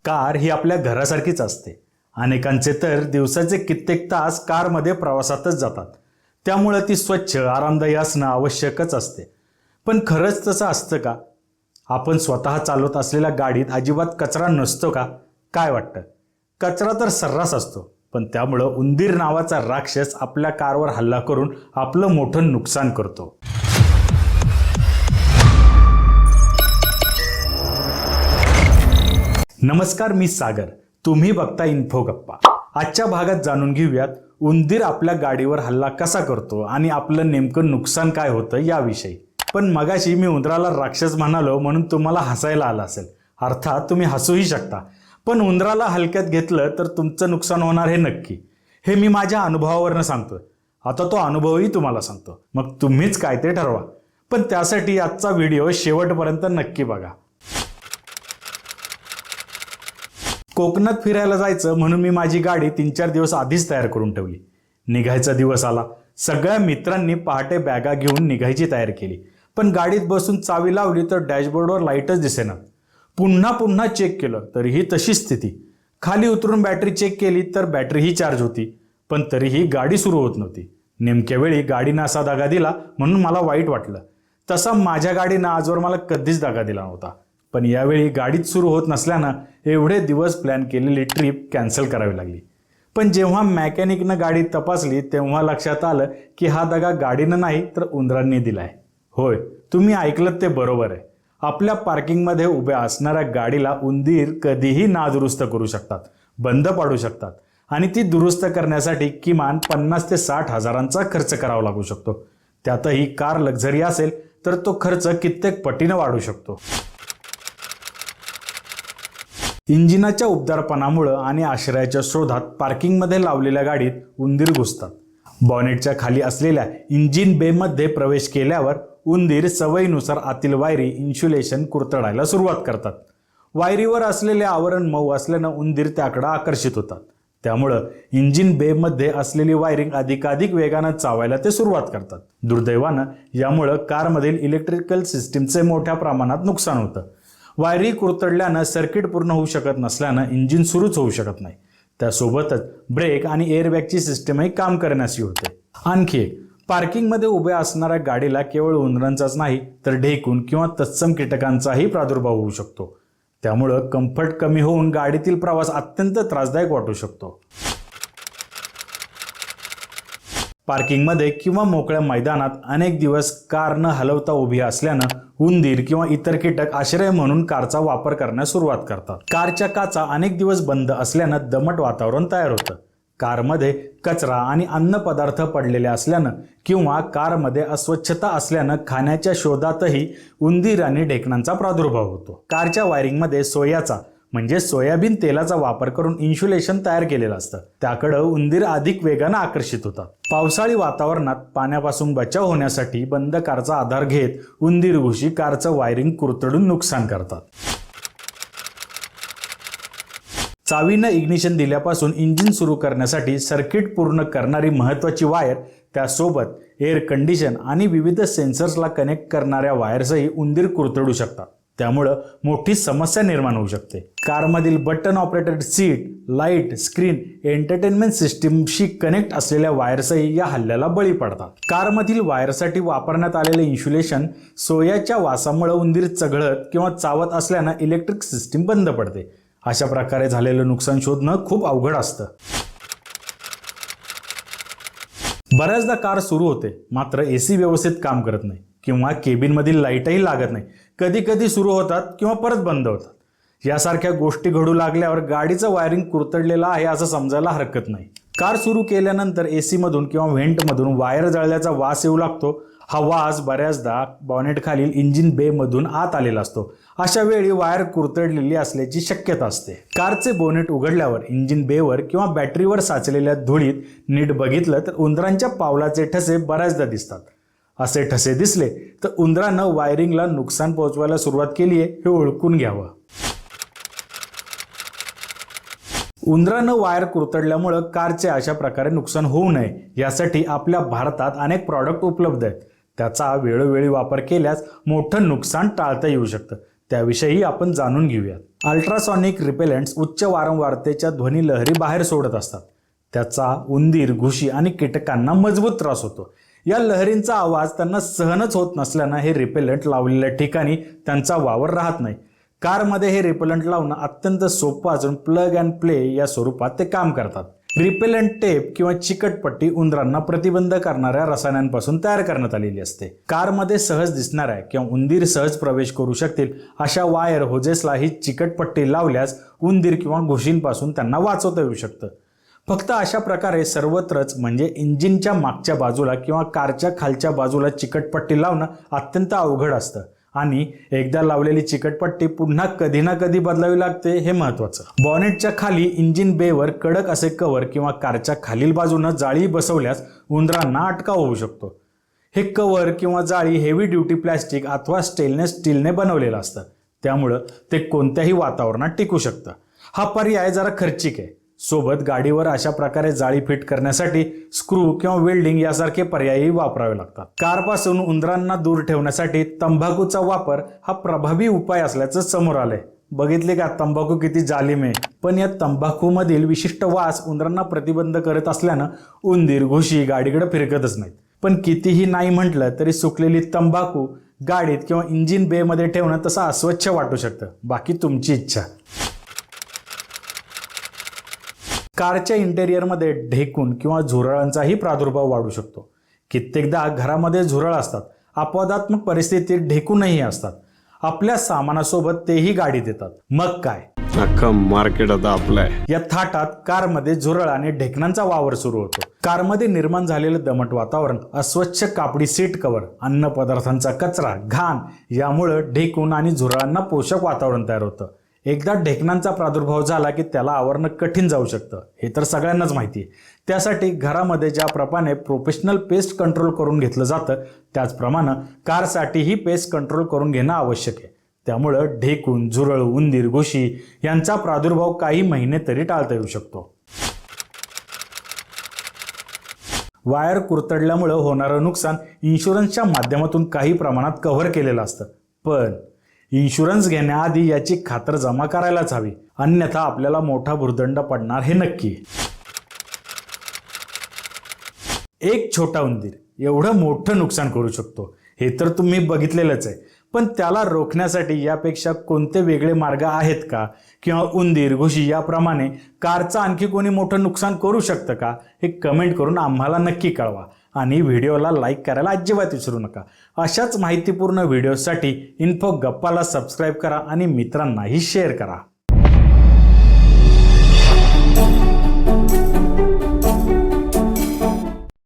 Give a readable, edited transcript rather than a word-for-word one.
Car ही आपल्या घरासारखीच असते. अनेकांचे तर दिवसाचे कित्येक तास कारमध्ये प्रवासातच जातात. त्यामुळे ती स्वच्छ आरामदायी असणं आवश्यकच असते. पण खरंच तसं असतं का? आपण स्वतः चालवत असलेल्या गाडीत अजिबात कचरा नसतो का? काय वाटतं? कचरा तर सर्रास असतो, पण त्यामुळं उंदीर नावाचा राक्षस आपल्या कारवर हल्ला करून आपलं मोठं नुकसान करतो. नमस्कार, मी सागर. तुम्ही बघता इन्फो गप्पा. आजच्या भागात जाणून घेऊयात उंदीर आपल्या गाडीवर हल्ला कसा करतो आणि आपलं नेमकं नुकसान काय होतं याविषयी. पण मगाशी मी उंदराला राक्षस म्हणालो म्हणून तुम्हाला हसायला आलं असेल. अर्थात तुम्ही हसूही शकता, पण उंदराला हलक्यात घेतलं तर तुमचं नुकसान होणार हे नक्की. हे मी माझ्या अनुभवावरनं सांगतोय. आता तो अनुभवही तुम्हाला सांगतो, मग तुम्हीच काय ते ठरवा. पण त्यासाठी आजचा व्हिडिओ शेवटपर्यंत नक्की बघा. कोकणात फिरायला जायचं म्हणून मी माझी गाडी 3-4 दिवस आधीच तयार करून ठेवली. निघायचा दिवस आला. सगळ्या मित्रांनी पहाटे बॅगा घेऊन निघायची तयारी केली. पण गाडीत बसून चावी लावली तर डॅशबोर्डवर लाईटच दिसेना. पुन्हा चेक केलं तरीही तशीच स्थिती. खाली उतरून बॅटरी चेक केली तर बॅटरीही चार्ज होती, पण तरीही गाडी सुरू होत नव्हती. नेमक्या वेळी गाडीनं असा दगा दिला म्हणून मला वाईट वाटलं. तसा माझ्या गाडीनं आजवर मला कधीच दगा दिला नव्हता. पण यावेळी गाडीच सुरू होत नसल्यानं एवढे दिवस प्लॅन केलेली ट्रिप कॅन्सल करावी लागली. पण जेव्हा मेकॅनिकनं गाडी तपासली तेव्हा लक्षात आलं की हा दगा गाडीनं नाही तर उंदरांनी दिलाय. होय, तुम्ही ऐकलं ते बरोबर आहे. आपल्या पार्किंगमध्ये उभ्या असणाऱ्या गाडीला उंदीर कधीही नादुरुस्त करू शकतात, बंद पाडू शकतात आणि ती दुरुस्त करण्यासाठी किमान 50 ते 60 हजारांचा खर्च करावा लागू शकतो. त्यातही कार लक्झरी असेल तर तो खर्च कित्येक पटीनं वाढू शकतो. इंजिनाच्या उबदारपणामुळं आणि आश्रयाच्या शोधात पार्किंगमध्ये लावलेल्या गाडीत उंदीर घुसतात. बॉनेटच्या खाली असलेल्या इंजिन बेमध्ये प्रवेश केल्यावर उंदीर सवयीनुसार आतील वायरी इन्सुलेशन कुरतडायला सुरुवात करतात. वायरीवर असलेले आवरण मऊ असल्यानं उंदीर त्याकडे आकर्षित होतात. त्यामुळं इंजिन बेमध्ये असलेली वायरिंग अधिकाधिक वेगानं चावायला ते सुरुवात करतात. दुर्दैवानं यामुळं कारमधील इलेक्ट्रिकल सिस्टीमचे मोठ्या प्रमाणात नुकसान होतं. वायरी कुरतडल्यानं सर्किट पूर्ण होऊ शकत नसल्यानं इंजिन सुरूच होऊ शकत नाही. त्यासोबतच ब्रेक आणि एअरबॅगची सिस्टीमही काम करण्यास होते. आणखी एक, पार्किंगमध्ये उभ्या असणाऱ्या गाडीला केवळ उंदरांचाच नाही तर ढेकून किंवा तत्सम कीटकांचाही प्रादुर्भाव होऊ शकतो. त्यामुळं कम्फर्ट कमी होऊन गाडीतील प्रवास अत्यंत त्रासदायक वाटू शकतो. पार्किंगमध्ये किंवा मोकळ्या मैदानात अनेक दिवस कार न हलवता उभी असल्यानं उंदीर किंवा इतर कीटक आश्रय म्हणून कारचा वापर करण्यास सुरुवात करतात. कारच्या काचा अनेक दिवस बंद असल्यानं दमट वातावरण तयार होतं. कारमध्ये कचरा आणि अन्न पदार्थ पडलेले असल्यानं किंवा कारमध्ये अस्वच्छता असल्यानं खाण्याच्या शोधातही उंदीर आणि ढेकणांचा प्रादुर्भाव होतो. कारच्या वायरिंगमध्ये सोयाचा म्हणजे सोयाबीन तेलाचा वापर करून इन्सुलेशन तयार केलेलं असतं. त्याकडे उंदीर अधिक वेगानं आकर्षित होतात. पावसाळी वातावरणात पाण्यापासून बचाव होण्यासाठी बंद कारचा आधार घेत उंदीर घुशी कारचं वायरिंग कुरतडून नुकसान करतात. चावीनं इग्निशन दिल्यापासून इंजिन सुरू करण्यासाठी सर्किट पूर्ण करणारी महत्त्वाची वायर, त्यासोबत एअर कंडिशन आणि विविध सेन्सर्सला कनेक्ट करणाऱ्या वायर्सही उंदीर कुरतडू शकतात. त्यामुळं मोठी समस्या निर्माण होऊ शकते. कारमधील button operated seat, light, screen, entertainment सिस्टीमशी कनेक्ट असलेल्या वायर्सही या हल्ल्याला बळी पडतात. कारमधील वायरसाठी वापरण्यात आलेले इन्सुलेशन सोयाच्या वासामुळे उंदीर चघळत किंवा चावत असल्यानं इलेक्ट्रिक सिस्टीम बंद पडते. अशा प्रकारे झालेलं नुकसान शोधणं खूप अवघड असतं. बऱ्याचदा कार सुरू होते मात्र एसी व्यवस्थित काम करत नाही किंवा केबिनमधील लाईटही लागत नाही. कधी सुरू होतात किंवा परत बंद होतात. यासारख्या गोष्टी घडू लागल्यावर गाडीचं वायरिंग कुरतडलेलं आहे असं समजायला हरकत नाही. कार सुरू केल्यानंतर एसी मधून किंवा व्हेंटमधून वायर जळल्याचा वास येऊ लागतो. हा वास बऱ्याचदा बॉनेट खालील इंजिन बे मधून आत आलेला असतो. अशा वेळी वायर कुरतडलेली असल्याची शक्यता असते. कारचे बोनेट उघडल्यावर इंजिन बेवर किंवा बॅटरीवर साचलेल्या धुळीत नीट बघितलं तर उंदरांच्या पावलाचे ठसे बऱ्याचदा दिसतात. असे ठसे दिसले तर उंदरानं वायरिंगला नुकसान पोहोचवायला सुरुवात केली आहे हे ओळखून घ्यावं. उंदरानं वायर कुरतडल्यामुळं कारचे अशा प्रकारे नुकसान होऊ नये यासाठी आपल्या भारतात अनेक प्रॉडक्ट उपलब्ध आहेत. त्याचा वेळोवेळी वापर केल्यास मोठं नुकसान टाळता येऊ शकतं. त्याविषयी आपण जाणून घेऊयात। अल्ट्रासॉनिक रिपेलंट्स उच्च वारंवारतेच्या ध्वनी लहरी बाहेर सोडत असतात। त्याचा उंदीर, घुशी आणि कीटकांना मजबूत त्रास होतो। या लहरींचा आवाज त्यांना सहनच होत नसल्यानं हे रिपेलंट लावलेल्या ठिकाणी त्यांचा वावर राहत नाही। कारमध्ये हे रिपेलंट लावणं अत्यंत सोपं असून प्लग अँड प्ले या स्वरूपात ते काम करतात। रिपेलंट टेप किंवा चिकटपट्टी उंदरांना प्रतिबंध करणाऱ्या रसायनांपासून तयार करण्यात आलेली असते। कारमध्ये सहज दिसणाऱ्या किंवा उंदीर सहज प्रवेश करू शकतील अशा वायर होजेसला ही चिकटपट्टी लावल्यास उंदीर किंवा घुशींपासून त्यांना वाचवता येऊ शकतं। फक्त अशा प्रकारे सर्वत्रच म्हणजे इंजिनच्या मागच्या बाजूला किंवा कारच्या खालच्या बाजूला चिकटपट्टी लावणं अत्यंत अवघड असतं आणि एकदा लावलेली चिकटपट्टी पुन्हा कधी ना कधी बदलावी लागते हे महत्त्वाचं। बॉनेटच्या खाली इंजिन बेवर कडक असे कव्हर किंवा कारच्या खालील बाजूनं जाळी बसवल्यास उंदरांना अटकाव होऊ शकतो। हे कव्हर किंवा जाळी हेवी ड्युटी प्लॅस्टिक अथवा स्टेनलेस स्टीलने बनवलेलं असतं, त्यामुळं ते कोणत्याही वातावरणात टिकू शकतं। हा पर्याय जरा खर्चिक आहे। सोबत गाडीवर अशा प्रकारे जाळी फिट करण्यासाठी स्क्रू किंवा वेल्डिंग यासारखे पर्यायही वापरावे लागतात। कारपासून उंदरांना दूर ठेवण्यासाठी तंबाखूचा वापर हा प्रभावी उपाय असल्याचं समोर आलंय। बघितले का तंबाखू किती जालिम आहे, पण या तंबाखूमधील विशिष्ट वास उंदरांना प्रतिबंध करत असल्यानं उंदीर, घुशी गाडीकडे फिरकतच नाहीत। पण कितीही नाही म्हटलं तरी सुकलेली तंबाखू गाडीत किंवा इंजिन बे मध्ये ठेवणं तसं अस्वच्छ वाटू शकतं, बाकी तुमची इच्छा। कारच्या इंटेरियरमध्ये ढेकून किंवा झुरळांचाही प्रादुर्भाव वाढू शकतो। कित्येकदा घरामध्ये झुरळ असतात, अपवादात्मक परिस्थितीत ढेकूनही असतात। आपल्या सामानासोबत तेही गाडीत येतात, मग काय अख्खा मार्केट आता आपलं आहे। या थाटात कारमध्ये झुरळ आणि ढेकणांचा वावर सुरू होतो। कारमध्ये निर्माण झालेलं दमट वातावरण, अस्वच्छ कापडी सीट कव्हर, अन्न पदार्थांचा कचरा, घाण यामुळे ढेकून आणि झुरळांना पोषक वातावरण तयार होतं। एकदा ढेकणांचा प्रादुर्भाव झाला की त्याला आवरणं कठीण जाऊ शकतं, हे तर सगळ्यांनाच माहिती आहे। त्यासाठी घरामध्ये ज्याप्रमाणे प्रोफेशनल पेस्ट कंट्रोल करून घेतलं जातं त्याचप्रमाणे कारसाठीही पेस्ट कंट्रोल करून घेणं आवश्यक आहे। त्यामुळं ढेकून, झुरळ, उंदीर, घुशी यांचा प्रादुर्भाव काही महिने तरी टाळता येऊ शकतो। वायर कुरतडल्यामुळे होणारं नुकसान इन्शुरन्सच्या माध्यमातून काही प्रमाणात कव्हर केलेलं असतं, पण इन्शुरन्स घेण्याआधी याची खातर जमा करायलाच हवी, अन्यथा आपल्याला मोठा भुर्दंड पडणार हे नक्की। एक छोटा उंदीर एवढं मोठं नुकसान करू शकतो हे तर तुम्ही बघितलेलंच आहे, पण त्याला रोखण्यासाठी यापेक्षा कोणते वेगळे मार्ग आहेत का? किंवा उंदीर, घुशी याप्रमाणे कारचं आणखी कोणी मोठं नुकसान करू शकतं का? हे कमेंट करून आम्हाला नक्की कळवा आणि व्हिडिओला लाईक करायला अजिबात विसरू नका। अशाच माहितीपूर्ण व्हिडिओसाठी इन्फो गप्पाला सबस्क्राईब करा आणि मित्रांनाही शेअर करा।